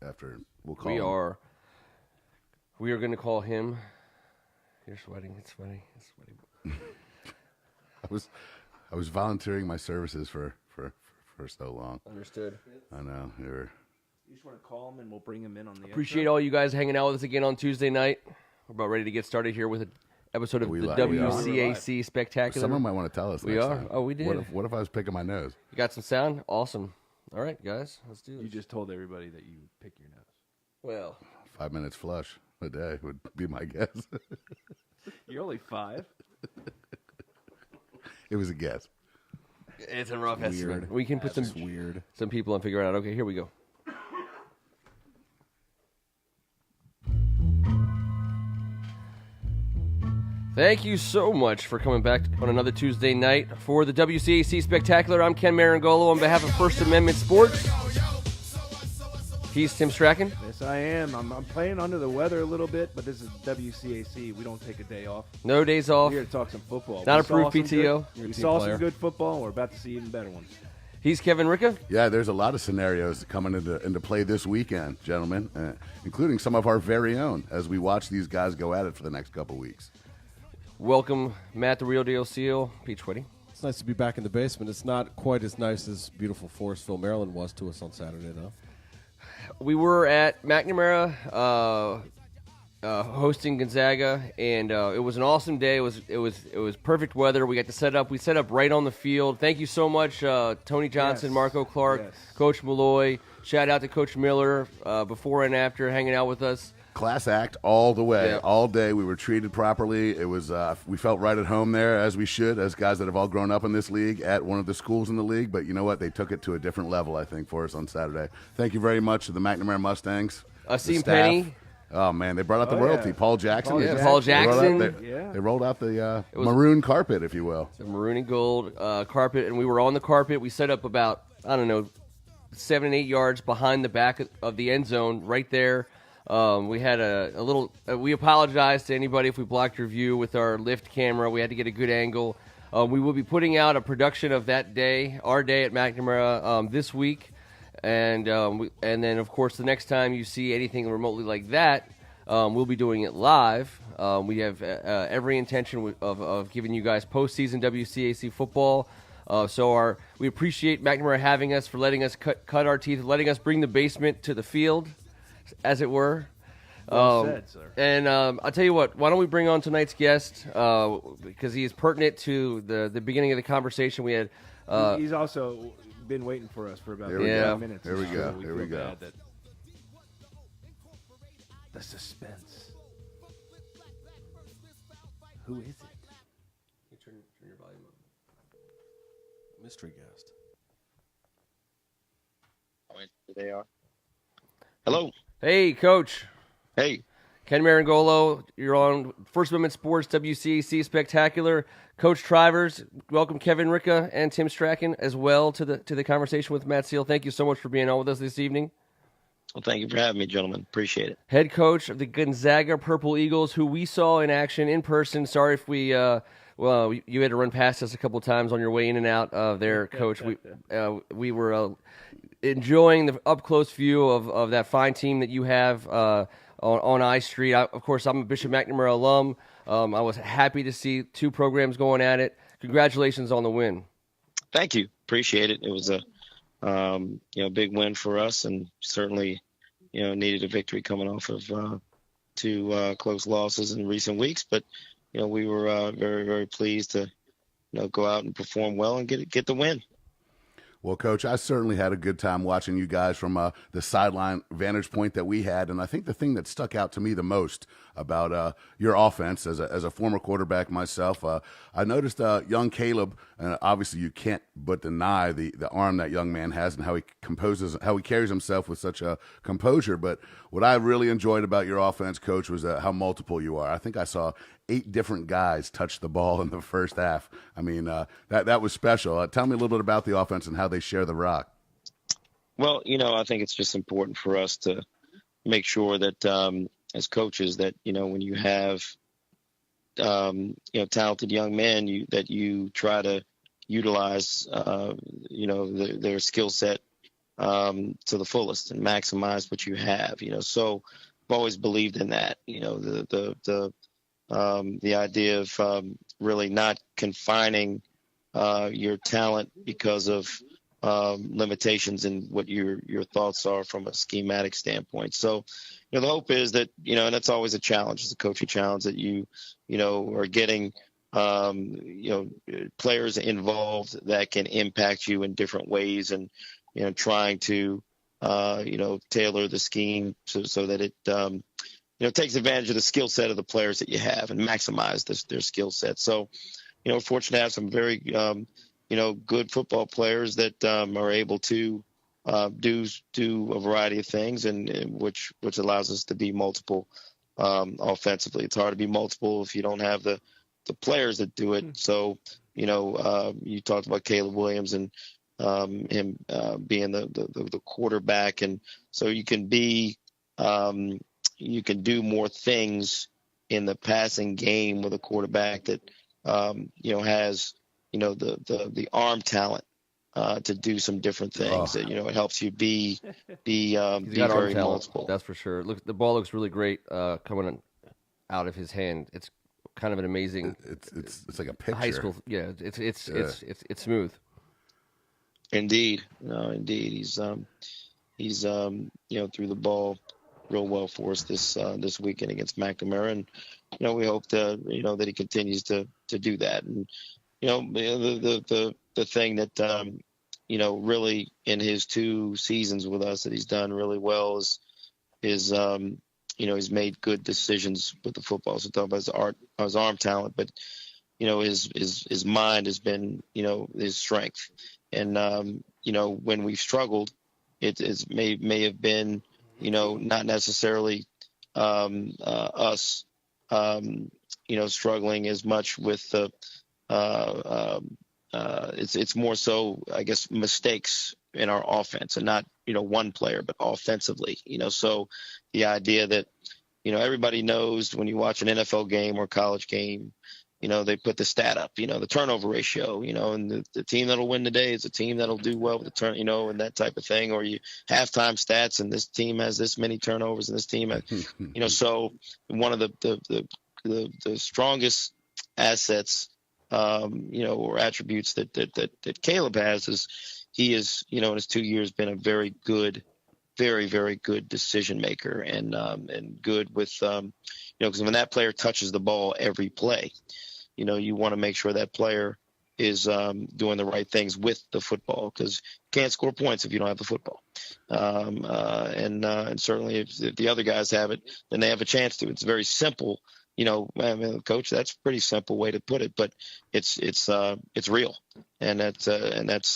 after we'll call him. We are going to call him. You're sweating. It's funny. I was volunteering my services for so long. Understood. I know. You just want to call him and we'll bring him in on the Appreciate all you guys hanging out with us again on Tuesday night. We're about ready to get started here with an episode of the WCAC Spectacular. Someone might want to tell us. We next are. time. Oh, we did. What if I was picking my nose? You got some sound? Awesome. All right, guys, let's do this. You just told everybody that you pick your nose. Well, 5 minutes flush a day would be my guess. You're only 5. It was a guess. it's a rough estimate. We can put That's weird. some people and figure it out. Okay, here we go. Thank you so much for coming back on another Tuesday night for the WCAC Spectacular. I'm Ken Marangolo on behalf of First Amendment Sports. He's Tim Strachan. Yes, I am. I'm playing under the weather a little bit, but this is WCAC. We don't take a day off. No days off. We're here to talk some football. Not approved PTO. We saw some good football, and we're about to see even better ones. He's Kevin Ricka. Yeah, there's a lot of scenarios coming into play this weekend, gentlemen, including some of our very own as we watch these guys go at it for the next couple weeks. Welcome, Matt the Real Deal Seal, Peach Whitty. It's nice to be back in the basement. It's not quite as nice as beautiful Forestville, Maryland was to us on Saturday, though. We were at McNamara hosting Gonzaga, and it was an awesome day. It was perfect weather. We got to set up. We set up right on the field. Thank you so much, Tony Johnson, Yes. Marco Clark, Yes. Coach Malloy. Shout out to Coach Miller before and after hanging out with us. Class act all the way, Yeah. all day. We were treated properly. It was we felt right at home there, as we should, as guys that have all grown up in this league at one of the schools in the league. But you know what? They took it to a different level, I think, for us on Saturday. Thank you very much to the McNamara Mustangs. the Asim staff. Penny. Oh man, they brought out the Oh, royalty. yeah. Paul Jackson. Paul Jackson. They rolled out the maroon carpet, if you will. The maroon and gold carpet, and we were on the carpet. We set up about, 7 and 8 yards behind the back of the end zone right there. We had a little we apologize to anybody if we blocked your view with our lift camera. We had to get a good angle. We will be putting out a production of that day, our day at McNamara, this week. And then, of course, the next time you see anything remotely like that, we'll be doing it live. We have every intention of giving you guys postseason WCAC football. We appreciate McNamara having us, for letting us cut our teeth, letting us bring the basement to the field, as it were. Well said, sir. And I'll tell you what, why don't we bring on tonight's guest, because he is pertinent to the beginning of the conversation we had. He's also been waiting for us for about Here we 5 go. minutes. Here we go. So Here we feel go. bad that the suspense. Who is it? Turn your volume up. Mystery guest. They are. Hello. Hey, Coach. Hey. Ken Marangolo, you're on First Amendment Sports WCAC Spectacular. Coach Trivers, welcome Kevin Ricka and Tim Strachan as well to the conversation with Matt Seal. Thank you so much for being on with us this evening. Well, thank you for having me, gentlemen. Appreciate it. Head coach of the Gonzaga Purple Eagles, who we saw in action in person. Sorry if you had to run past us a couple times on your way in and out there, Coach. We were enjoying the up-close view of that fine team that you have on I Street. Of course, I'm a Bishop McNamara alum. I was happy to see two programs going at it. Congratulations on the win. Thank you. Appreciate it. It was a big win for us, and certainly needed a victory coming off of two close losses in recent weeks. But we were very, very pleased to go out and perform well and get the win. Well, Coach, I certainly had a good time watching you guys from the sideline vantage point that we had, and I think the thing that stuck out to me the most about your offense, as a former quarterback myself, I noticed young Caleb, and obviously you can't but deny the arm that young man has and how he carries himself with such a composure. But what I really enjoyed about your offense, Coach, was how multiple you are. I think I saw 8 different guys touch the ball in the first half. I mean, that was special. Tell me a little bit about the offense and how they share the rock. Well, I think it's just important for us to make sure that as coaches that, when you have, talented young men, that you try to utilize, their skill set to the fullest and maximize what you have. So I've always believed in that. The idea of really not confining your talent because of limitations in what your thoughts are from a schematic standpoint. So, the hope is that, and that's always a challenge, it's a coaching challenge, that you are getting, players involved that can impact you in different ways, and, trying to, tailor the scheme so that it, takes advantage of the skill set of the players that you have and maximize their skill set. So, we're fortunate to have some very, good football players that are able to do a variety of things, and which allows us to be multiple offensively. It's hard to be multiple if you don't have the players that do it. So, you talked about Caleb Williams and him being the quarterback, and so you can do more things in the passing game with a quarterback that has the arm talent to do some different things. That it helps you be very multiple. That's for sure. Look, the ball looks really great coming out of his hand. It's kind of an amazing. It's like a picture. High school. Yeah, it's smooth. Indeed, indeed. He's threw the ball real well for us this weekend against McNamara, and we hope that he continues to do that. And the thing that really in his 2 seasons with us that he's done really well is he's made good decisions with the football. So talk about his arm talent, but his mind has been his strength. And when we've struggled, it may have been not necessarily us struggling as much with the it's more so, I guess, mistakes in our offense, and not one player, but offensively. So the idea that everybody knows when you watch an NFL game or college game, they put the stat up, the turnover ratio, and the team that'll win today is a team that'll do well with the turn, and that type of thing, or you halftime stats, and this team has this many turnovers, and this team has, so one of the strongest assets, or attributes that Caleb has is he is, in his 2 years been a very, very good decision maker, and good with, because when that player touches the ball every play, you want to make sure that player is doing the right things with the football, because you can't score points if you don't have the football. And certainly if the other guys have it, then they have a chance to. It's very simple. Coach, that's a pretty simple way to put it, but it's real, and that's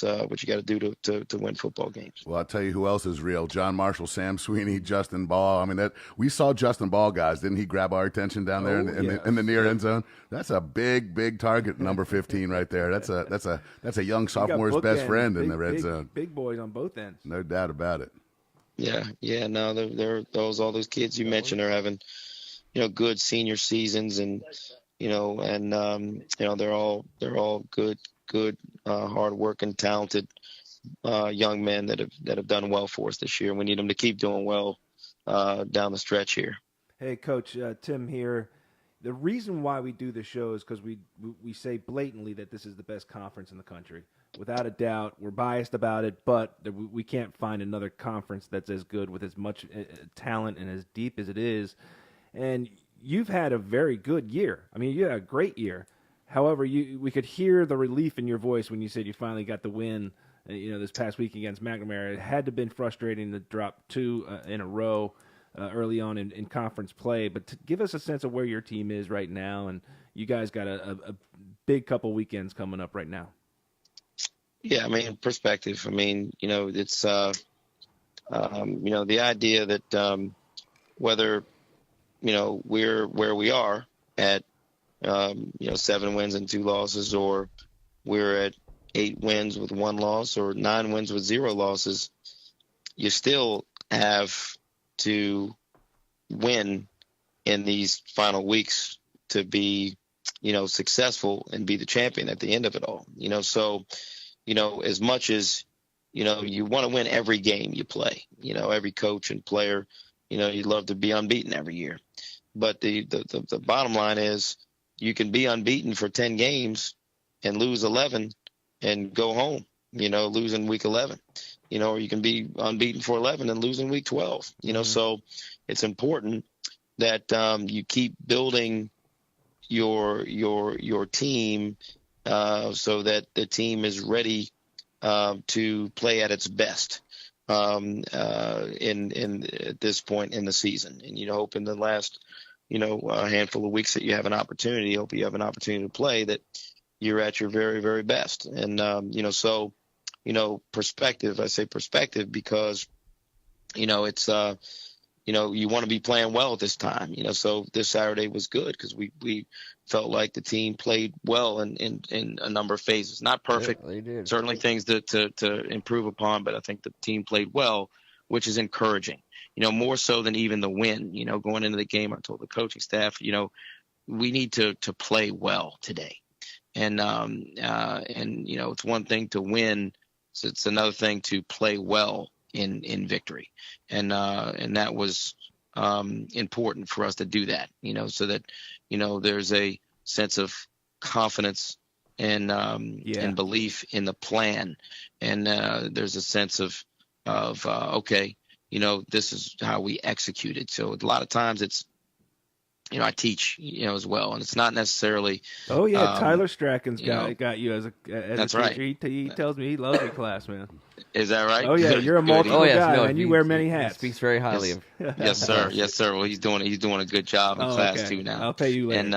what you got to do to win football games. Well, I'll tell you who else is real: John Marshall, Sam Sweeney, Justin Ball. I mean, we saw Justin Ball, guys. Didn't he grab our attention down there in the near end zone? That's a big target, number 15 right there. That's a young sophomore's best friend in the red zone. Big boys on both ends. No doubt about it. Yeah. No, all those kids you mentioned are having good senior seasons, and they're all good, hard working, talented young men that have done well for us this year. We need them to keep doing well down the stretch here. Hey, Coach, Tim here. The reason why we do the show is because we say blatantly that this is the best conference in the country. Without a doubt, we're biased about it, but we can't find another conference that's as good with as much talent and as deep as it is. And you've had a very good year. I mean, you had a great year. However, we could hear the relief in your voice when you said you finally got the win, this past week against McNamara. It had to have been frustrating to drop 2 in a row early on in conference play. But to give us a sense of where your team is right now, and you guys got a big couple weekends coming up right now. Yeah, I mean, perspective. I mean, it's the idea that whether we're where we are at, 7 wins and 2 losses, or we're at 8 wins with 1 loss, or 9 wins with 0 losses, you still have to win in these final weeks to be, successful and be the champion at the end of it all. So, as much as you want to win every game you play. Every coach and player, you'd love to be unbeaten every year. But the bottom line is you can be unbeaten for 10 games and lose 11 and go home, lose in week 11, or you can be unbeaten for 11 and lose in week 12, so it's important that you keep building your team so that the team is ready to play at its best in at this point in the season. And hope in the last a handful of weeks that you have an opportunity, hope you have an opportunity to play, that you're at your very, very best. And so perspective, I say perspective because it's you want to be playing well at this time, so this Saturday was good because we felt like the team played well in a number of phases. Not perfect, yeah, they did. Certainly things to improve upon, but I think the team played well, which is encouraging, more so than even the win. Going into the game, I told the coaching staff, we need to play well today. And it's one thing to win, so it's another thing to play well in victory. And that was important for us to do that, so that, there's a sense of confidence and belief in the plan. And there's a sense of okay, this is how we execute it. So a lot of times it's, I teach, as well, and it's not necessarily. Oh yeah, Tyler Strachan's got you as that's a right. teacher. He tells me he loves your class, man. Is that right? Oh yeah, you're a multiple guy, no, man. You wear many hats. He speaks very highly of. Yes, sir. Yes, sir. Well, he's doing a good job in class too now. I'll pay you later. And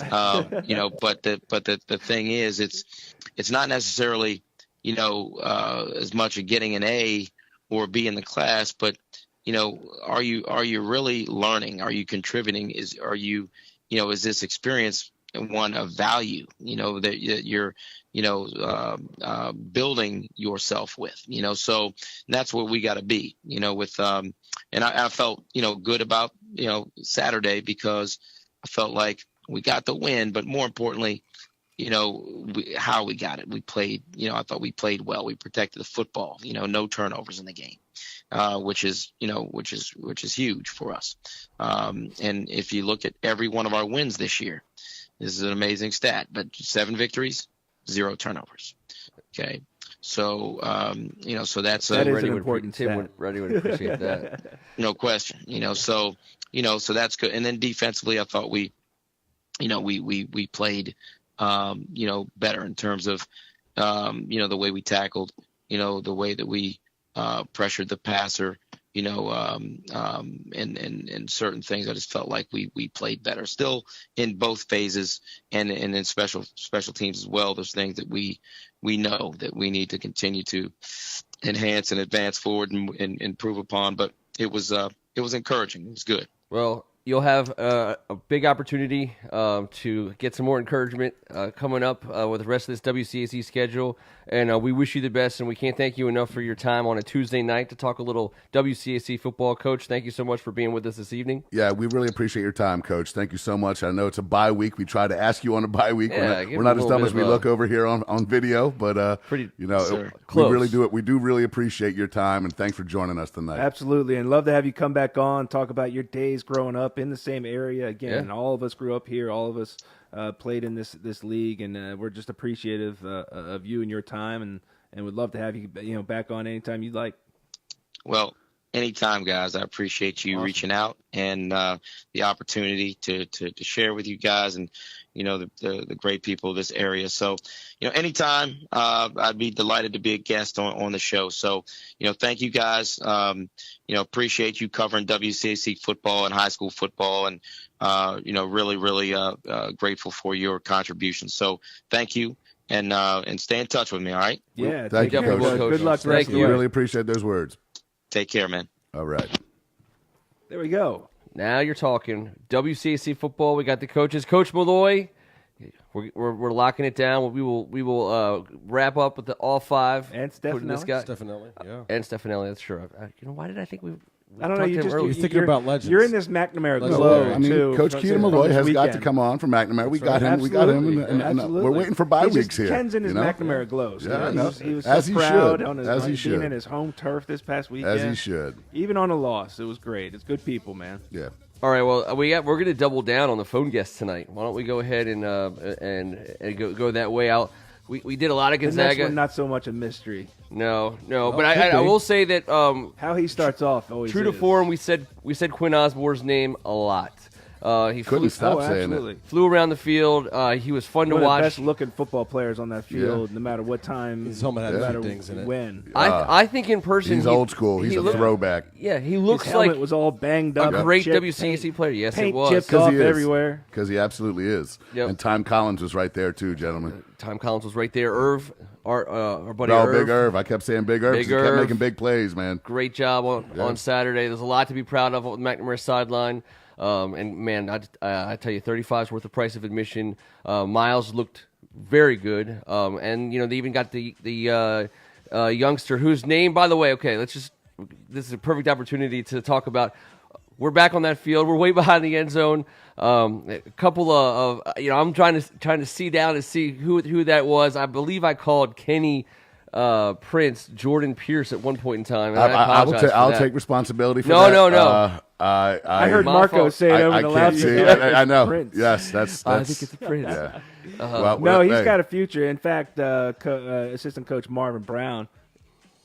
but the thing is, it's not necessarily as much of getting an A or B in the class, but are you really learning? Are you contributing? Is this experience one of value? That you're building yourself with. So that's what we got to be. With and I felt good about Saturday because I felt like we got the win, but more importantly, how we got it. We played. I thought we played well. We protected the football. No turnovers in the game. Which is huge for us. And if you look at every one of our wins this year, this is an amazing stat, but 7 victories, 0 turnovers. Okay. So, so that's that is Reddy an important stat. Reddy would appreciate that. No question. So that's good. And then defensively, I thought we played, better in terms of, the way we tackled, the way that we, pressured the passer, and certain things. I just felt like we played better still in both phases and in special teams as well. There's things that we know that we need to continue to enhance and advance forward and improve upon. But it was encouraging. It was good. Well, you'll have a big opportunity to get some more encouragement coming up with the rest of this WCAC schedule. And we wish you the best, and we can't thank you enough for your time on a Tuesday night to talk a little WCAC football. Coach, thank you so much for being with us this evening. Yeah, we really appreciate your time, Coach. Thank you so much. I know it's a bye week. We try to ask you on a bye week. Yeah, we're not as dumb as we look over here on video, but pretty we close. really do it. We do really appreciate your time, and thanks for joining us tonight. Absolutely, and love to have you come back on, talk about your days growing up in the same area. Again, all of us grew up here. All of us played in this league, and we're just appreciative of you and your time, and would love to have you back on anytime you'd like. Well, anytime, guys. I appreciate you reaching out and the opportunity to share with you guys and the great people of this area. So anytime, I'd be delighted to be a guest on the show. So thank you guys. Appreciate you covering WCAC football and high school football, and really grateful for your contributions. So thank you. And stay in touch with me, all right? Yeah, Thank you, care, Coach. Good luck. Thank We really appreciate those words. Take care, man. All right. There we go. Now you're talking WCAC football. We got the coaches. Coach Malloy, we're locking it down. We will wrap up with all 5 And putting this Stefanelli. guy Definitely, yeah. and Stefanelli. That's true. Why did I think we? I don't know. talked to him earlier. He's thinking about legends. You're in this McNamara Legendary. glow. I mean, too, Coach from- Keita from Malloy this has got to weekend. come on from McNamara. We got him. Absolutely. We got him, and Absolutely. we're waiting for bye He's weeks just, here. Ken's in his you know? McNamara glow. So Yeah, I know. he was As so he proud should. on his, As he being should. in his home turf this past weekend. As he should. Even on a loss, it was great. It's good people, man. Yeah. All right, well, we're going to double down on the phone guests tonight. Why don't we go ahead and go that way out? We did a lot of The next Gonzaga. one, not so much a mystery. No, but could I be. will say that How he starts off always true to is. form, we said Quinn Osmore's name a lot. He Couldn't stop Oh, saying absolutely. it. flew around the field. He was fun to One of the watch. best looking football players on that field, no matter what time, His helmet had no a few matter dings in it. when. I think in person He's old school. He's he a looked- throwback. Yeah, he His looks helmet like was all banged a up. great chipped, WCAC player. Yes, paint it was. chipped off he is. everywhere. Because he absolutely is. Yep. And Tom Collins was right there, too, gentlemen. Tom Collins was right there. Irv, our buddy No, Irv. Big Irv. I kept saying Big Irv. 'Cause Big he kept Irv. making big plays, man. Great job on Saturday. There's a lot to be proud of on the McNamara sideline. And man, I tell you, 35 is worth the price of admission. Miles looked very good, and they even got the youngster whose name, by the way. Okay, this is a perfect opportunity to talk about. We're back on that field. We're way behind the end zone. A couple of I'm trying to see down and see who that was. I believe I called Kenny Prince Jordan Pierce at one point in time. And I apologize for I'll that. take responsibility for No, that. no. I heard My Marco fault. say it over I the can't see. loudspeaker. I know. Prince. Yes, that's. I think it's a Prince. Yeah. Uh-huh. No, he's hey, got a future. In fact, assistant coach Marvin Brown,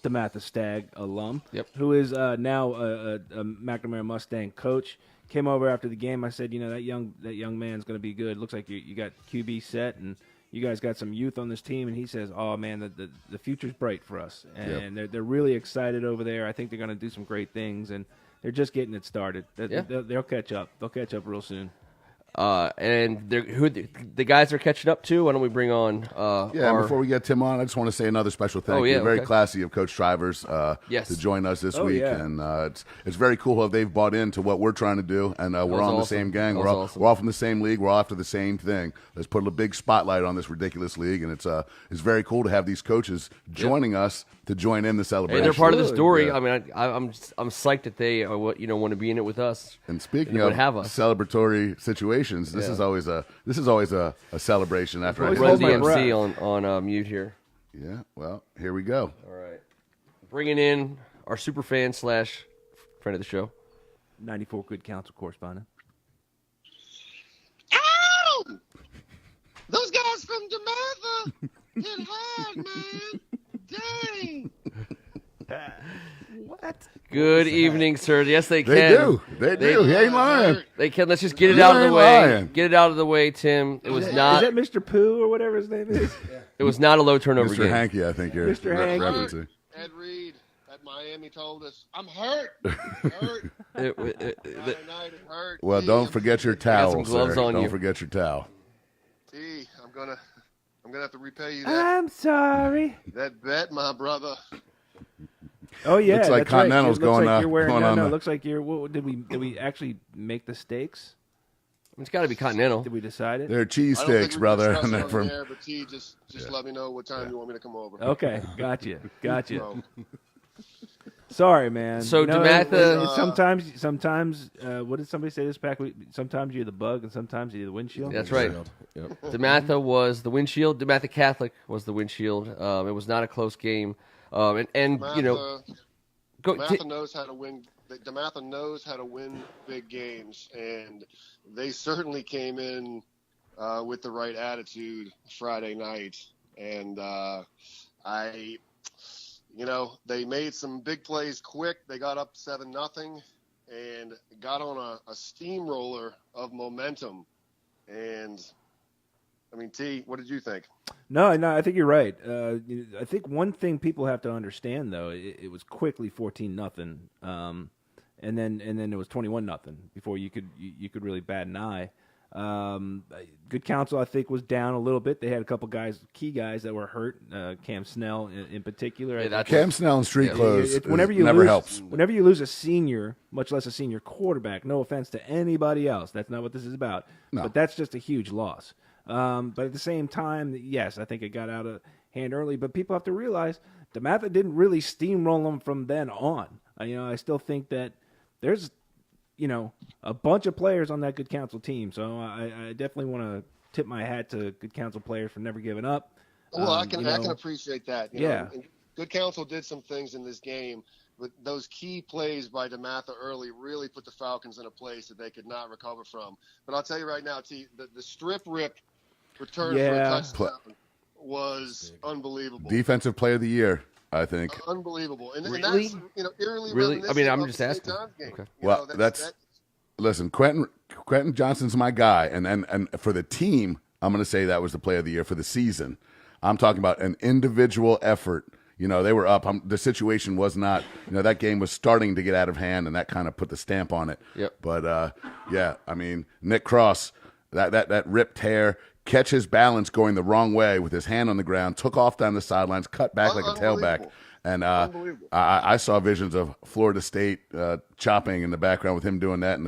the Matha Stagg alum, Yep. who is now a McNamara Mustang coach, came over after the game. I said, that young man's going to be good. Looks like you got QB set, and you guys got some youth on this team. And he says, oh man, the future's bright for us, and they're really excited over there. I think they're going to do some great things, and they're just getting it started. They'll catch up. They'll catch up real soon. And the guys are catching up too. Why don't we bring on? Before we get Tim on, I just want to say another special thank you. Very okay. classy of Coach Shivers Yes. to join us this Oh, week, yeah. and it's very cool how they've bought into what we're trying to do, and we're was on the awesome. same gang. That We're was all, awesome. we're all from the same league. We're all after the same thing. Let's put a big spotlight on this ridiculous league, and it's very cool to have these coaches joining us to join in the Hey, celebration. they're part of the story. Yeah. I mean, I'm psyched that they want to be in it with us. And speaking they of would have us. celebratory situations, this is always a celebration after I Always hit Run hold my DMC breath. on mute here. Yeah, well, here we go. All right, bringing in our super fan / friend of the show. 94 good council correspondent. Ow! Those guys from Jamaica hit hard, man. Dang. What? Good evening, sir. Yes, they can. They do. They do. He ain't lying. They can. Let's just get it You out of the ain't way. lying. Get it out of the way, Tim. It was Is not. that Mr. Pooh or whatever his name is? It was not a low turnover Mr. game. Hanky, I think you're Mr. Hanky. referencing. Ed Reed at Miami told us, I'm hurt. Hurt. Friday night, it hurt. Well, T, don't forget your some towel, gloves sir. on Don't you. forget your towel. T, I'm gonna have to repay you that I'm sorry. bet, my brother. Oh yeah, Looks like that's right. Continental's It looks going, like you're wearing, going on no, the- it looks like you're. What, did we actually make the steaks? It's got to be Continental. Did we decide it? They're I don't think cheesesteaks, we brother. discussed And it they're on from the air, but T, just let me know what time you want me to come over. Okay, gotcha. So, Sorry, man. So, No, DeMatha- sometimes, what did somebody say this back week? Sometimes you're the bug, and sometimes you're the windshield. That's right. Yep. DeMatha was the windshield. DeMatha Catholic was the windshield. It was not a close game. And go. DeMatha knows how to win. DeMatha knows how to win big games, and they certainly came in with the right attitude Friday night. And they made some big plays quick. They got up 7-0 and got on a steamroller of momentum. And I mean, T, what did you think? No, I think you're right. I think one thing people have to understand, though, it was quickly 14-0, and then it was 21-0 before you could really bat an eye. Good counsel, I think, was down a little bit. They had a couple key guys that were hurt. Cam Snell in particular. Yeah, that's- Cam Snell in street clothes. Whenever you never lose, helps. Whenever you lose a senior, much less a senior quarterback, no offense to anybody else, that's not what this is about. No. But that's just a huge loss. But at the same time, yes, I think it got out of hand early. But people have to realize DeMatha didn't really steamroll them from then on. I still think that there's a bunch of players on that Good Counsel team. So I definitely want to tip my hat to Good Counsel players for never giving up. Well, I can appreciate that. You Yeah. know, and Good Counsel did some things in this game, but those key plays by DeMatha early really put the Falcons in a place that they could not recover from. But I'll tell you right now, T, the strip rip return for a touchdown was unbelievable. Defensive player of the year, I think. Unbelievable. And Really? that's, eerily Really? I mean, reminiscent I'm of just the St. asking. John's game. Okay. You Well, know, listen, Quentin Johnston's my guy, and for the team, I'm going to say that was the player of the year for the season. I'm talking about an individual effort. You know, they were up. The situation was not, that game was starting to get out of hand, and that kind of put the stamp on it. Yep. But, yeah, I mean, Nick Cross, that rip tear, catch his balance going the wrong way with his hand on the ground, took off down the sidelines, cut back like a tailback. And I saw visions of Florida State chopping in the background with him doing that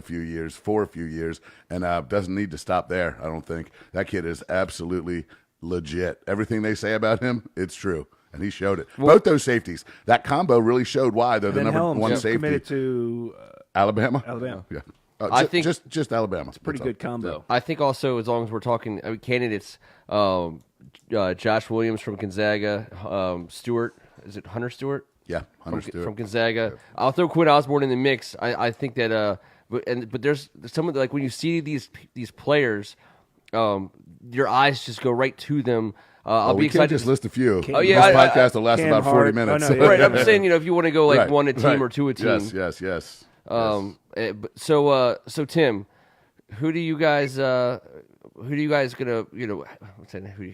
for a few years, and doesn't need to stop there, I don't think. That kid is absolutely legit. Everything they say about him, it's true, and he showed it. Both those safeties, that combo really showed why they're the number one safety. Committed to Alabama? Alabama. Yeah. I think just Alabama. It's pretty good combo. I think also, as long as we're talking candidates, Josh Williams from Gonzaga, Stewart, is it Hunter Stewart? Yeah, Hunter Stewart. From Gonzaga. I'll throw Quinn Osborne in the mix. I think that, but there's some of the, like when you see these players, your eyes just go right to them. I'll be we excited. can't just list a few. Oh, yeah, This podcast will last Cam about 40 Hart. minutes. Oh, no, Right, I'm saying, if you want to go like one a team or two a team. Yes. So Tim, who do you guys gonna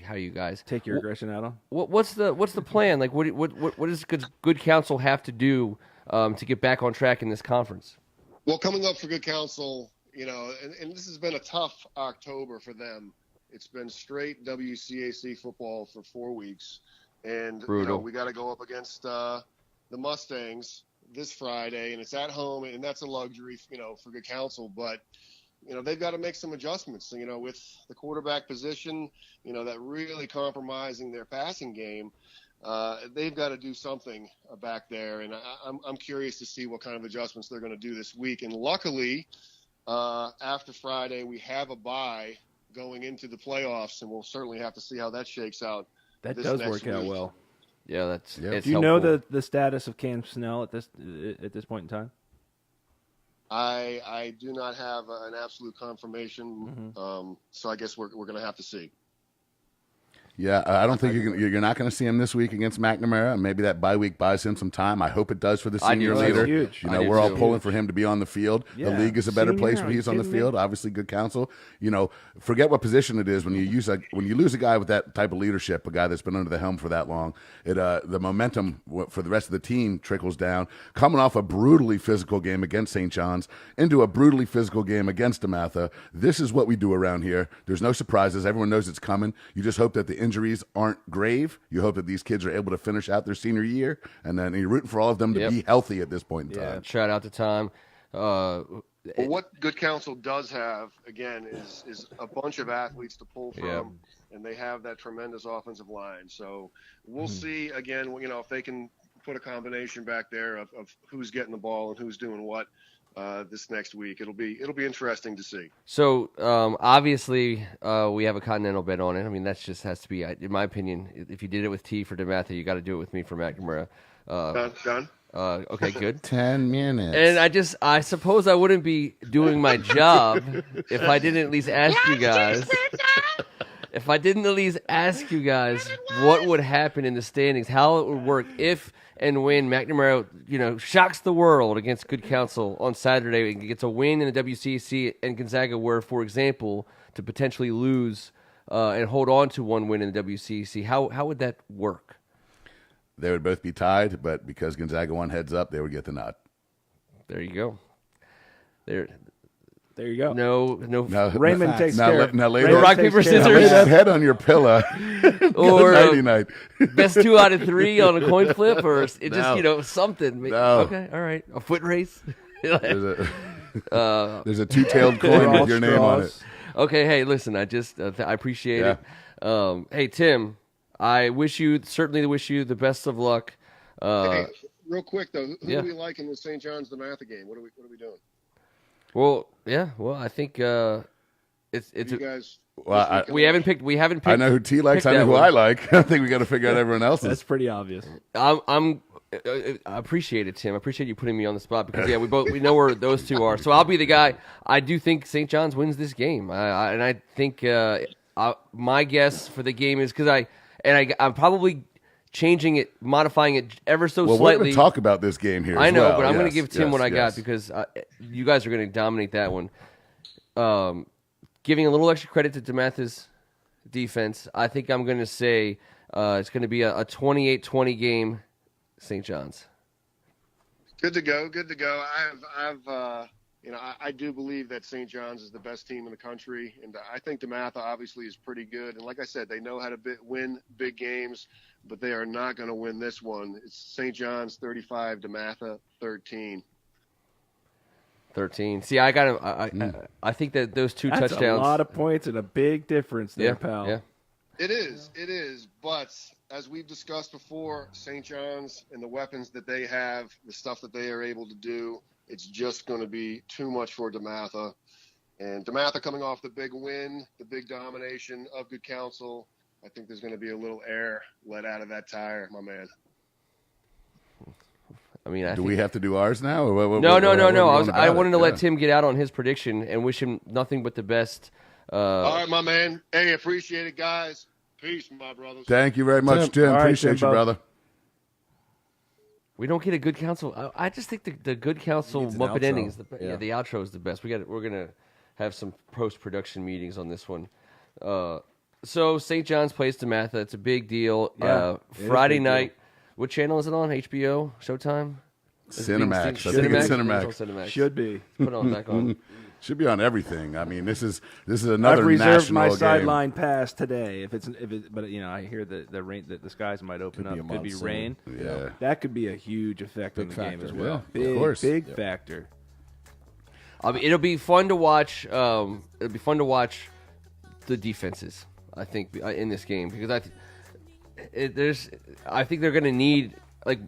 how you guys Take your aggression out on. what's the plan? Like what does good counsel have to do to get back on track in this conference? Well, coming up for Good Counsel, and this has been a tough October for them. It's been straight WCAC football for 4 weeks, and Brutal. We got to go up against the Mustangs this Friday, and it's at home, and that's a luxury, for Good Counsel. But they've got to make some adjustments. With the quarterback position, that really compromising their passing game. They've got to do something back there, and I'm curious to see what kind of adjustments they're going to do this week. And luckily, after Friday, we have a bye going into the playoffs, and we'll certainly have to see how that shakes out. That does work out week. well. Yeah, it's Do you helpful. know the status of Cam Snell at this point in time? I do not have an absolute confirmation, so I guess we're going to have to see. Yeah, I don't think you're not going to see him this week against McNamara. Maybe that bye week buys him some time. I hope it does for the senior do. leader. Huge. We're all pulling for him to be on the field. Yeah. The league is a better Senior, place are when you he's on the kidding me? field. Obviously, Good Counsel. Forget what position it is when you lose a guy with that type of leadership, a guy that's been under the helm for that long. The momentum for the rest of the team trickles down. Coming off a brutally physical game against St. John's into a brutally physical game against DeMatha. This is what we do around here. There's no surprises. Everyone knows it's coming. You just hope that the injuries aren't grave. You hope that these kids are able to finish out their senior year, and then you're rooting for all of them to be healthy at this point in time. Shout out to Tom. Well, what Good Counsel does have, again, is a bunch of athletes to pull from, and they have that tremendous offensive line. So we'll see, again, if they can put a combination back there of who's getting the ball and who's doing what this next week. It'll be interesting to see. So obviously we have a continental bet on it. I mean, that just has to be, in my opinion, if you did it with T for DeMatha, you got to do it with me for McNamara. Done? Okay, good. 10 minutes. And I suppose I wouldn't be doing my job if I didn't at least ask you guys. If I didn't at least ask you guys what would happen in the standings, how it would work if and when McNamara, shocks the world against Good Counsel on Saturday and gets a win in the WCC, and Gonzaga were, for example, to potentially lose and hold on to one win in the WCC. How would that work? They would both be tied, but because Gonzaga won heads up, they would get the nod. There you go. There There you go. No. Raymond takes care of now lay Raymond that, rock, takes paper, care of now lay scissors. that head on your pillow. Or Nighty night. best 2 out of 3 on a coin flip, or it No. just something. No. Okay, all right. A foot race. There's a two-tailed coin Draw with your name on it. straws. Okay, hey, listen, I just I appreciate it. Hey, Tim, I certainly wish you the best of luck. Hey, real quick though, who Yeah. do we like in the St. John's DeMatha game? What are we doing? Well, yeah. Well, I think it's You guys. Well, we haven't picked. I know who T likes. pick I know that who one. I like. I think we got to figure out everyone else's. That's pretty obvious. I appreciate it, Tim. I appreciate you putting me on the spot because we know where those two are. So I'll be the guy. I do think St. John's wins this game, and I think my guess for the game is because I'm probably changing it, modifying it ever so Well, we're slightly. going to talk about this game here. I as know, well. but I'm going to Yes, give Tim yes, what I got yes. because you guys are going to dominate that one. Giving a little extra credit to DeMatha's defense, I think I'm going to say it's going to be a 28-20 game, St. John's. Good to go. I do believe that St. John's is the best team in the country, and I think DeMatha obviously is pretty good. And like I said, they know how to win big games, but they are not going to win this one. It's St. John's 35, DeMatha 13. 13. See, I I think that those two That's touchdowns. a lot of points and a big difference there, yeah, pal. yeah. It is. But as we've discussed before, St. John's and the weapons that they have, the stuff that they are able to do, it's just going to be too much for DeMatha. And DeMatha coming off the big win, the big domination of Good Counsel, I think there's going to be a little air let out of that tire, my man. I mean, Do we have to do ours now? Or No. I wanted to let Tim. Tim get out on his prediction and wish him nothing but the best. All right, my man. Hey, appreciate it, guys. Peace, my brothers. Thank you very much, Tim. All right, Appreciate you, Timbo. brother. We don't get a Good Counsel. I just think the Good Counsel Needs an Muppet outro. ending is the Yeah. the outro is the best. We're gonna have some post production meetings on this one. So St. John's plays DeMatha. It's a big deal. Yeah, it is a Friday big deal. night. What channel is it on? HBO, Showtime. Is it being Cinemax. seen- I think it's It's Cinemax. on Cinemax. Should be. Put it on back on. Should be on everything. I mean, this is another I've reserved national my game. sideline pass today. But I hear the rain, the skies might open Could be up. a Could be monsoon. rain. Yeah. That could be a huge effect Big on the game factor, as well. yeah. Of Big, course. big Yep. factor. I mean, it'll be fun to watch. It'll be fun to watch the defenses. I think in this game because I think they're going to need That's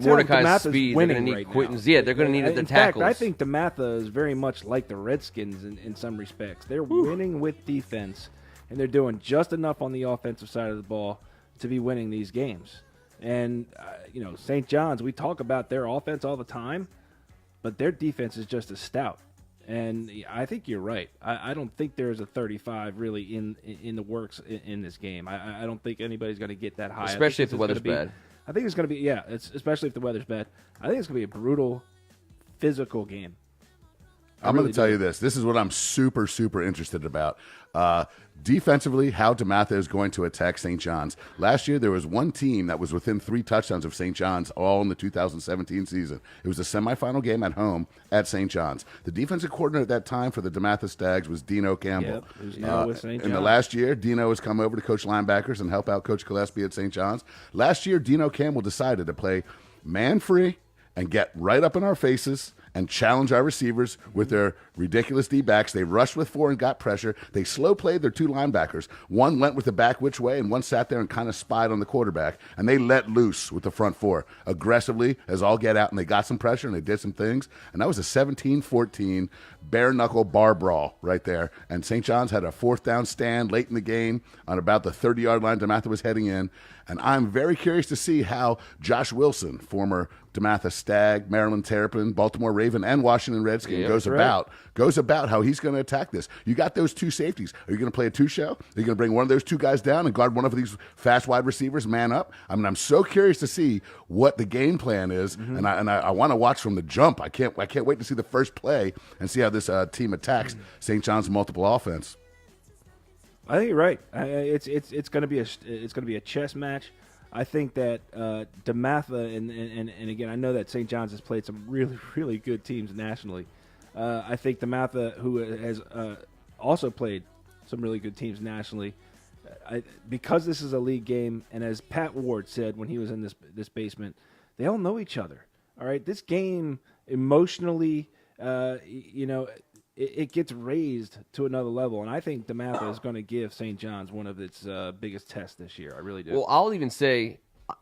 how Mordecai's DeMatha's speed. They're winning going to need right now. Quinton's. Yeah, they're going to need the In tackles. fact, I think DeMatha is very much like the Redskins in some respects. They're winning with defense, and they're doing just enough on the offensive side of the ball to be winning these games. And, St. John's, we talk about their offense all the time, but their defense is just as stout. And I think you're right. I don't think there's a 35 really in the works in this game. I don't think anybody's going to get that high. I think Especially if this the is weather's gonna bad. I think it's going to be, especially if the weather's bad. I think it's going to be a brutal, physical game. I'm going to tell you this. This is what I'm super, super interested about. Defensively, how DeMatha is going to attack St. John's. Last year, there was one team that was within 3 touchdowns of St. John's all in the 2017 season. It was a semifinal game at home at St. John's. The defensive coordinator at that time for the DeMatha Stags was Dino Campbell. Yep, who's now with St. In the John's. last year, Dino has come over to coach linebackers and help out Coach Gillespie at St. John's. Last year, Dino Campbell decided to play man-free and get right up in our faces and challenge our receivers with their ridiculous D-backs. They rushed with 4 and got pressure. They slow played their 2 linebackers. One went with the back which way, and one sat there and kind of spied on the quarterback. And they let loose with the front 4 aggressively as all get out, and they got some pressure, and they did some things. And that was a 17-14 bare-knuckle bar brawl right there. And St. John's had a 4th down stand late in the game on about the 30-yard line DeMatha was heading in. And I'm very curious to see how Josh Wilson, former DeMatha Stag, Maryland Terrapin, Baltimore Raven, and Washington Redskin, Yeah, goes that's about how he's going to attack this. You got those 2 safeties. Are you going to play a 2-show? Are you going to bring one of those 2 guys down and guard one of these fast wide receivers man up? I mean, I'm so curious to see what the game plan is, and I want to watch from the jump. I can't wait to see the first play and see how this team attacks St. John's multiple offense. I think you're right. It's going to be a chess match. I think that DeMatha and again, I know that St. John's has played some really, really good teams nationally. I think DeMatha, who has also played some really good teams nationally, because this is a league game, and as Pat Ward said when he was in this basement, they all know each other. All right, this game emotionally, it gets raised to another level, and I think DeMatha is going to give St. John's one of its biggest tests this year. I really do. Well, I'll even say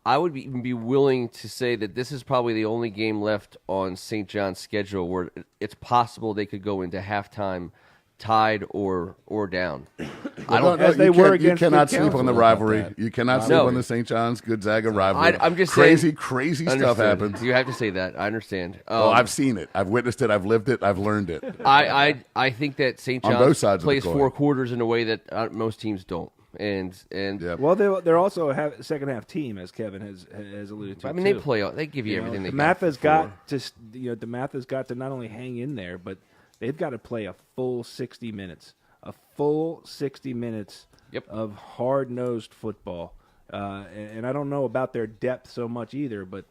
I would even be willing to say that this is probably the only game left on St. John's schedule where it's possible they could go into halftime tied or down. I don't. As they were against you cannot Good sleep on the Counsel. rivalry. You cannot sleep No. on the St. John's Gonzaga rivalry. I'm just crazy, saying, crazy stuff understood. happens. You have to say that. I understand. Well, I've seen it. I've witnessed it. I've lived it. I've learned it. I think that St. On both John's sides of the plays coin. 4 quarters in a way that most teams don't. And Yeah. Well, they're also a second half team, as Kevin has alluded to. I mean, too. they give you everything they DeMatha's got. DeMatha's got to not only hang in there, but they've got to play a full 60 minutes. A full 60 minutes Yep. of hard-nosed football. And I don't know about their depth so much either, but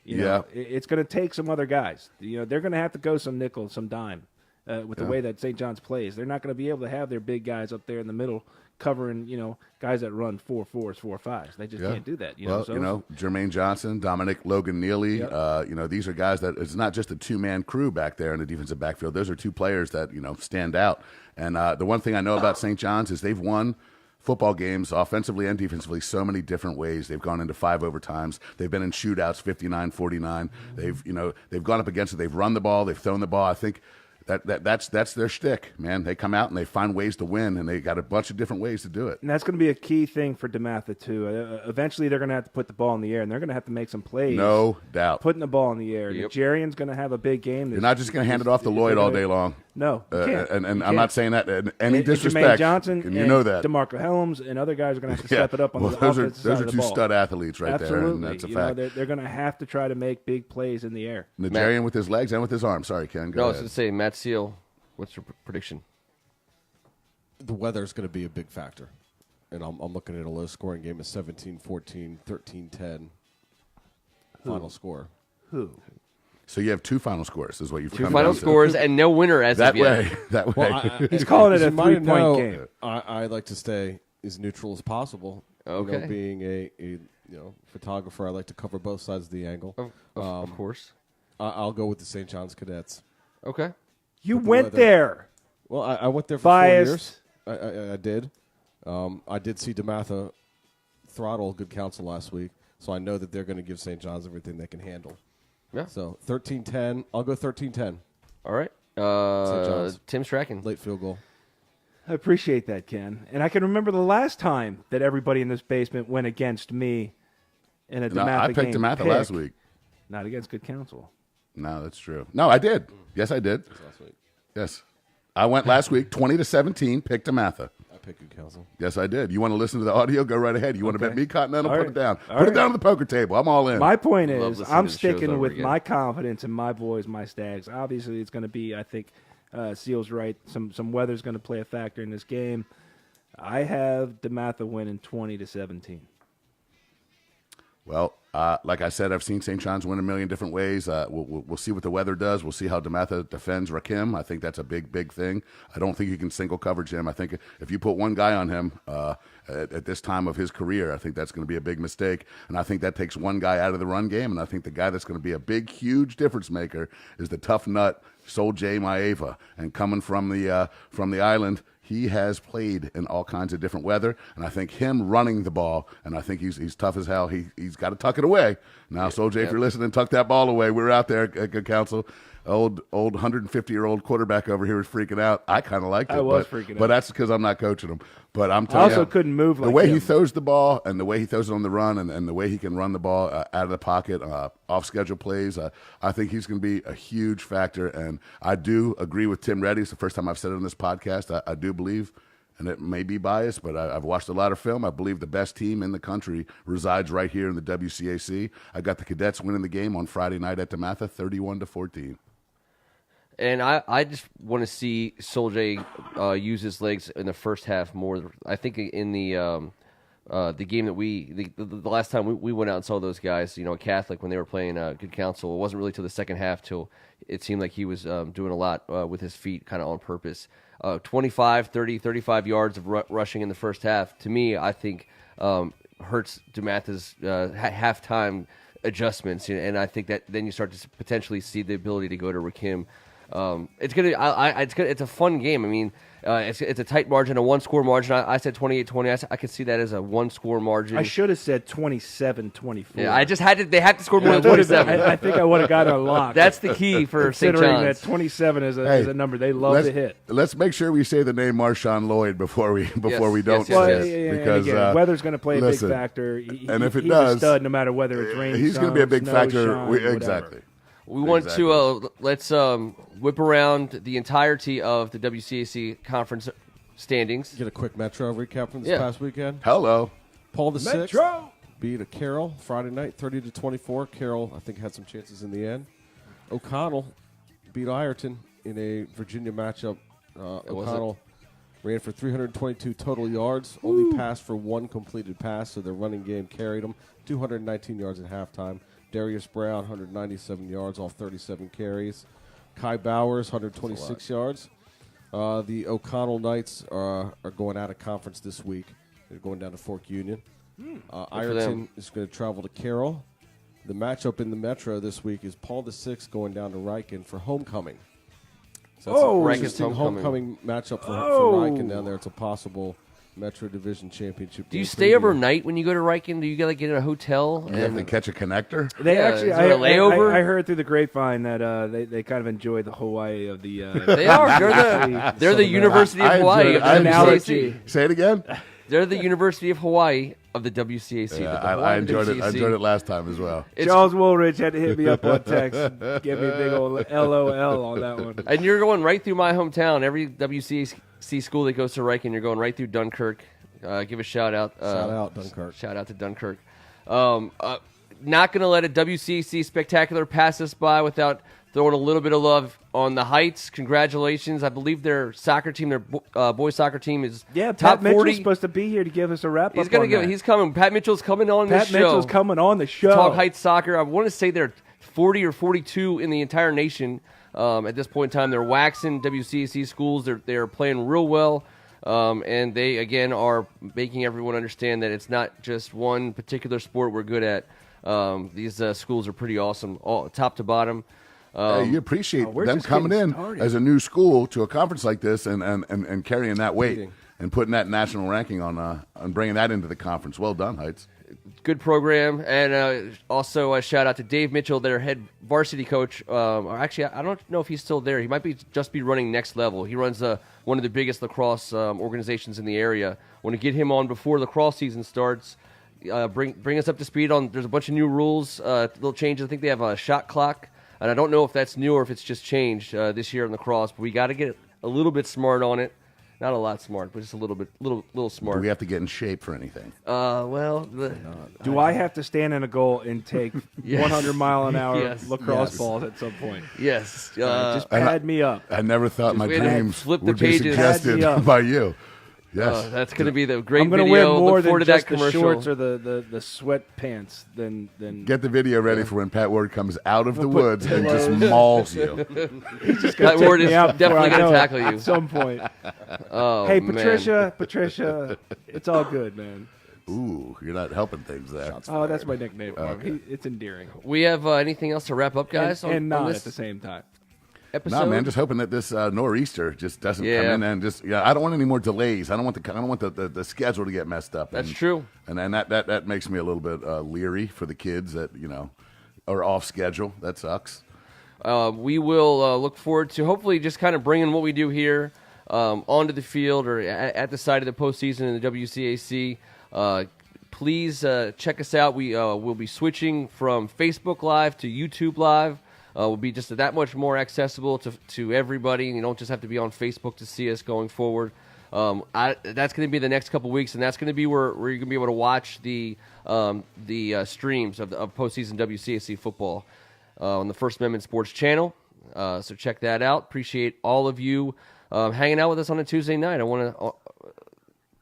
you know, it's going to take some other guys. You know, they're going to have to go some nickel, some dime with the way that St. John's plays. They're not going to be able to have their big guys up there in the middle covering, guys that run 4-4s, 4-5s. They just can't do that. Jermaine Johnson, Dominic Logan Neely, these are guys that it's not just a two-man crew back there in the defensive backfield. Those are two players that, stand out. And the one thing I know about St. John's is they've won football games offensively and defensively so many different ways. They've gone into 5 overtimes. They've been in shootouts 59-49. They've gone up against it. They've run the ball. They've thrown the ball. I think that's their shtick, man. They come out and they find ways to win, and they got a bunch of different ways to do it. And that's going to be a key thing for DeMatha, too. Eventually, they're going to have to put the ball in the air, and they're going to have to make some plays. No doubt. Putting the ball in the air. Yep. Nigerian's going to have a big game. You're not just going to hand it off to Lloyd all day long. No, you can't. And You I'm can't. not saying that in any And disrespect. Jermaine Johnson and you know that. DeMarco Helms and other guys are going to have to step it up on the those offensive side are of the two ball. stud athletes right Absolutely. there, and that's a fact. They're going to have to try to make big plays in the air. Nigerian with his legs and with his arms. Sorry, Ken. Go No, I was ahead. going to say, Matt Seal, what's your prediction? The weather is going to be a big factor. And I'm looking at a low-scoring game of 17-14, 13-10 final score. Who? So you have 2 final scores, is what you've 2 come final down to. scores and no winner as That of yet. way. That way. Well, He's calling it as a you might 3-point know, game. I like to stay as neutral as possible. Okay. Being a photographer, I like to cover both sides of the angle. Of course. I'll go with the St. John's Cadets. Okay. You the went weather. there. Well, I went there for Biased. 4 years. I did. I did see DeMatha throttle Good Counsel last week, so I know that they're going to give St. John's everything they can handle. Yeah. So 13-10. I'll go 13-10. All right. John's. Tim's tracking. Late field goal. I appreciate that, Ken. And I can remember the last time that everybody in this basement went against me in a No, DeMatha I picked game. DeMatha Pick. last week. Not against Good Counsel. No, that's true. No, I did. Yes, I did. Last week. Yes. I went last week 20-17, picked DeMatha. I picked Good Counsel. Yes, I did. You want to listen to the audio? Go right ahead. You want to bet me Continental? All Put right. it down. All Put it right. down on the poker table. I'm all in. My point Love is, listening I'm to the shows sticking over with again. my confidence in my boys, my Stags. Obviously, it's going to be, I think, Seal's right. Some weather's going to play a factor in this game. I have DeMatha winning 20-17. Well, like I said, I've seen St. John's win a million different ways. We'll see what the weather does. We'll see how DeMatha defends Rakim. I think that's a big, big thing. I don't think you can single coverage him. I think if you put one guy on him at this time of his career, I think that's going to be a big mistake. And I think that takes one guy out of the run game. And I think the guy that's going to be a big, huge difference maker is the tough nut, Sol J. Maeva. And coming from the island, he has played in all kinds of different weather, and I think him running the ball, and I think he's tough as hell. He's got to tuck it away. Now, Sol J, if you're listening, tuck that ball away. We were out there at Good Counsel. Old 150-year-old quarterback over here was freaking out. I kind of liked it. I was freaking out. But that's because I'm not coaching him. But I'm I telling also you, couldn't move the like way him. he throws the ball and the way he throws it on the run and the way he can run the ball out of the pocket, off-schedule plays, I think he's going to be a huge factor. And I do agree with Tim Reddy. It's the first time I've said it on this podcast. I do believe, and it may be biased, but I've watched a lot of film. I believe the best team in the country resides right here in the WCAC. I got the Cadets winning the game on Friday night at DeMatha, 31-14. And I just want to see Sol J use his legs in the first half more. I think in the game that the last time we went out and saw those guys, at Catholic when they were playing Good Counsel, it wasn't really till the second half till it seemed like he was doing a lot with his feet kind of on purpose. 25, 30, 35 yards of rushing in the first half, to me, I think hurts DeMatha's halftime adjustments. And I think that then you start to potentially see the ability to go to Rakim It's a fun game. I mean, it's a tight margin, a one-score margin. I said 28-20. I could see that as a one-score margin. I should have said 27-24. Yeah, I just had to. They have to score more than 27. I think I would have got a lock. That's the key for St. Considering John's. that 27 is a number they love to hit. Let's make sure we say the name Marshawn Lloyd before we don't yes, say yes. it, because again, weather's going to play a big listen, factor. And if it he's does, a stud no matter whether it's rain. he's going to be a big snow, factor. shine, whatever. Exactly. We want to let's whip around the entirety of the WCAC conference standings. Get a quick Metro recap from this past weekend. Hello. Paul the Sixth Metro beat a Carroll Friday night, 30-24. Carroll, I think, had some chances in the end. O'Connell beat Ireton in a Virginia matchup. O'Connell ran for 322 total yards, only passed for one completed pass, so their running game carried them. 219 yards at halftime. Darius Brown, 197 yards off 37 carries. Kai Bowers, 126 yards. The O'Connell Knights are going out of conference this week. They're going down to Fork Union. Ireton is going to travel to Carroll. The matchup in the Metro this week is Paul VI going down to Riken for homecoming. So that's an interesting homecoming matchup for Riken down there. It's a possible Metro Division Championship. Do you stay overnight when you go to Riken? Do you get get in a hotel? You have to catch a connector? They actually, is there a layover? I heard through the grapevine that they kind of enjoy the Hawaii of the. They are. They're the University of Hawaii of the WCAC. Say it again. They're the University of Hawaii of the WCAC. Yeah, I enjoyed it. I enjoyed it last time as well. Charles Woolridge had to hit me up on text and give me a big old LOL on that one. And you're going right through my hometown. Every WCAC school that goes to Riken, you're going right through Dunkirk. Give a shout out. Shout out Dunkirk. Shout out to Dunkirk. Not going to let a WCAC spectacular pass us by without throwing a little bit of love on the Heights. Congratulations. I believe their soccer team, their boys soccer team is Pat top 40. Mitchell's supposed to be here to give us a wrap He's up going to on that. He's coming. Pat Mitchell's coming on this show. Pat Mitchell's coming on the show. Talk Heights soccer. I want to say they're 40 or 42 in the entire nation at this point in time. They're waxing WCAC schools. They're playing real well. And they, again, are making everyone understand that it's not just one particular sport we're good at. These schools are pretty awesome, all, top to bottom. You appreciate them coming in as a new school to a conference like this and carrying that weight and putting that national ranking on and bringing that into the conference. Well done, Heights. Good program. And also a shout out to Dave Mitchell, their head varsity coach. Or actually, I don't know if he's still there. He might just be running next level. He runs one of the biggest lacrosse organizations in the area. Want to get him on before lacrosse season starts. Bring us up to speed on. There's a bunch of new rules, little changes. I think they have a shot clock, and I don't know if that's new or if it's just changed this year in lacrosse. But we got to get a little bit smart on it. Not a lot smart, but just a little bit, little smart. Do we have to get in shape for anything? Do I have to stand in a goal and take 100-mile-an-hour lacrosse balls at some point? Yes. Just pad me up. I never thought my we had to dreams flip the would be pages. suggested by you. Yes. That's going to be the great I'm going to video. wear more Look forward than to that just the commercial. shorts or the sweatpants. Than Get the video ready for when Pat Ward comes out of the woods and just mauls you. Pat Ward is definitely going to tackle you at some point. Oh, Hey, man. Patricia, it's all good, man. Ooh, you're not helping things there. Oh, that's my nickname for him. It's endearing. We have anything else to wrap up, guys? And on not this at the same time. episode? No, man, just hoping that this nor'easter just doesn't come in and just I don't want any more delays. I don't want the schedule to get messed up. That's true. And that makes me a little bit leery for the kids that are off schedule. That sucks. We will look forward to hopefully just kind of bringing what we do here onto the field or at the side of the postseason in the WCAC. Please check us out. We will be switching from Facebook Live to YouTube Live. Will be just that much more accessible to everybody. You don't just have to be on Facebook to see us going forward. That's going to be the next couple weeks, and that's going to be where you're going to be able to watch the streams of postseason WCAC football on the First Amendment Sports Channel. So check that out. Appreciate all of you hanging out with us on a Tuesday night. I want to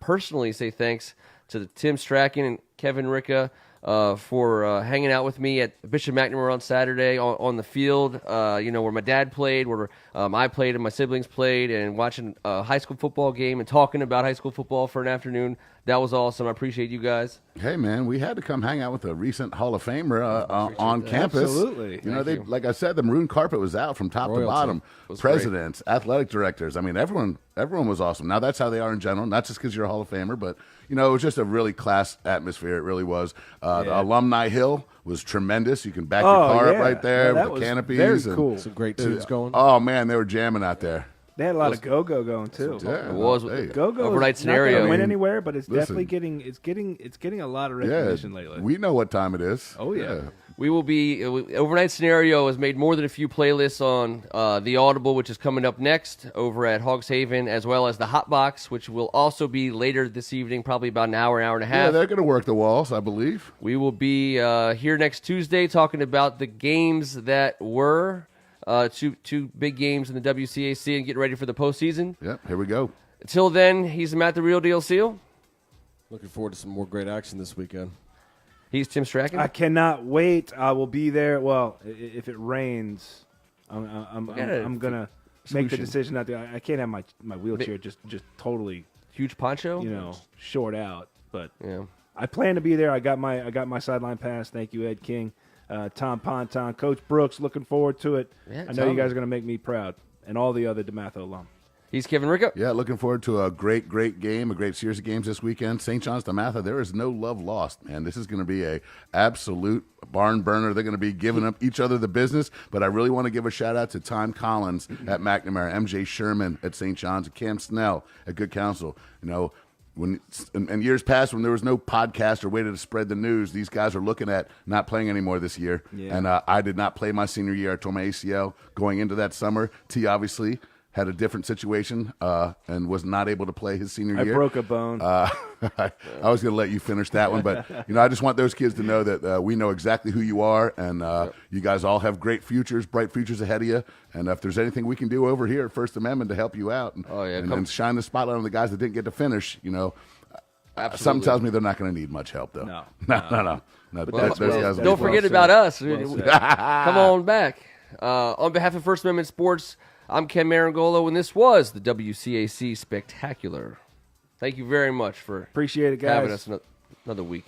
personally say thanks to Tim Strachan and Kevin Ricca for hanging out with me at Bishop McNamara on Saturday on the field, where my dad played, where I played and my siblings played, and watching a high school football game and talking about high school football for an afternoon. That was awesome. I appreciate you guys. Hey, man, we had to come hang out with a recent Hall of Famer on campus. Absolutely. Like I said, the maroon carpet was out from top to bottom. Presidents, athletic directors. I mean, everyone was awesome. Now, that's how they are in general, not just because you're a Hall of Famer, but, it was just a really class atmosphere. It really was. The Alumni Hill was tremendous. You can back your car up right there with the canopies. Very cool. Some great tunes going. Oh, man, they were jamming out there. They had a lot of go-go going too. Yeah, It was Go-go overnight is scenario. not going to win anywhere, but it's definitely getting a lot of recognition lately. We know what time it is. Oh, yeah. We will be overnight scenario has made more than a few playlists on the Audible, which is coming up next over at Hogs Haven, as well as the Hot Box, which will also be later this evening, probably about an hour and a half. Yeah, they're going to work the walls, I believe. We will be here next Tuesday talking about the games that were two big games in the WCAC and getting ready for the postseason. Yep, here we go. Until then, he's Matt the Real Deal Seal. Looking forward to some more great action this weekend. He's Tim Strachan. I cannot wait. I will be there. Well, if it rains, I'm gonna make the decision not to. I can't have my wheelchair just totally Huge poncho. short out. But Yeah. I plan to be there. I got my sideline pass. Thank you, Ed King, Tom Ponton, Coach Brooks. Looking forward to it. Yeah, I know you guys are gonna make me proud, and all the other DeMatha alum. He's Kevin Ricco. Yeah, looking forward to a great game, a great series of games this weekend. St. John's DeMatha, there is no love lost, man. This is going to be a absolute barn burner. They're going to be giving up each other the business, but I really want to give a shout-out to Tom Collins at McNamara, MJ Sherman at St. John's, and Cam Snell at Good Counsel. When in years past, when there was no podcast or way to spread the news, these guys are looking at not playing anymore this year. Yeah. And I did not play my senior year. I tore my ACL going into that summer. T, obviously, had a different situation and was not able to play his senior year. I broke a bone. I was going to let you finish that one, but I just want those kids to know that we know exactly who you are, and you guys all have great futures, bright futures ahead of you. And if there's anything we can do over here at First Amendment to help you out and shine the spotlight on the guys that didn't get to finish, something tells me they're not going to need much help, though. No. Don't forget about us. Come on back. On behalf of First Amendment Sports, I'm Ken Marangolo, and this was the WCAC Spectacular. Thank you very much for Appreciate it, guys. having us another week.